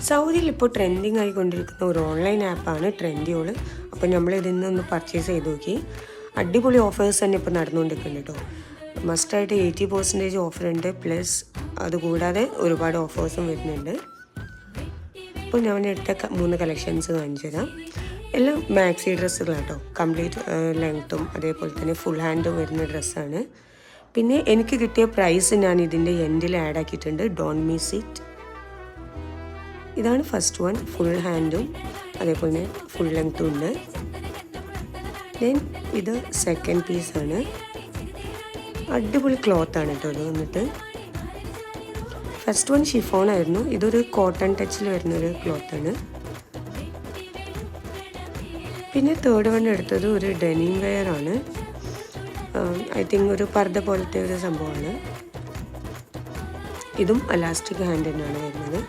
സൗദിയിൽ ഇപ്പോൾ ട്രെൻഡിങ് ആയിക്കൊണ്ടിരിക്കുന്ന ഒരു ഓൺലൈൻ ആപ്പാണ് ട്രെൻഡിയോൾ. അപ്പോൾ നമ്മൾ ഇതിൽ നിന്ന് പർച്ചേസ് ചെയ്ത് നോക്കി. അടിപൊളി ഓഫേഴ്സ് തന്നെ ഇപ്പോൾ നടന്നുകൊണ്ടിരിക്കുന്നുണ്ട് കേട്ടോ. മസ്റ്റായിട്ട് 80% ഓഫർ ഉണ്ട്. പ്ലസ് അതുകൂടാതെ ഒരുപാട് ഓഫേഴ്സും വരുന്നുണ്ട്. അപ്പോൾ ഞാൻ എടുത്ത 3 കളക്ഷൻസ് കാണിച്ചു തരാം. എല്ലാം മാക്സി ഡ്രസ്സുകളാണ് കേട്ടോ. കംപ്ലീറ്റ് ലെങ്ത്തും അതേപോലെ തന്നെ ഫുൾ ഹാൻഡും വരുന്ന ഡ്രസ്സാണ്. പിന്നെ എനിക്ക് കിട്ടിയ പ്രൈസ് ഞാൻ ഇതിൻ്റെ എൻഡിൽ ആഡ് ആക്കിയിട്ടുണ്ട്. Don't miss it. ഇതാണ് ഫസ്റ്റ് വൺ. ഫുൾ ഹാൻഡും അതേപോലെ തന്നെ ഫുൾ ലെങ്ത്തും ഉണ്ട്. ദെൻ ഇത് സെക്കൻഡ് പീസാണ്. അടിപൊളി ക്ലോത്താണ് കേട്ടോ ഇത് വന്നിട്ട്. ഫസ്റ്റ് വൺ ഷിഫോൺ ആയിരുന്നു. ഇതൊരു കോട്ടൺ ടച്ചിൽ വരുന്നൊരു ക്ലോത്താണ്. പിന്നെ തേർഡ് വൺ എടുത്തത് ഒരു ഡെനിം വെയർ ആണ്. ഐ തിങ്ക് ഒരു പർദ്ദ പോലത്തെ ഒരു സംഭവമാണ്. ഇതും അലാസ്റ്റിക് ഹാൻഡ് തന്നെയാണ് വരുന്നത്.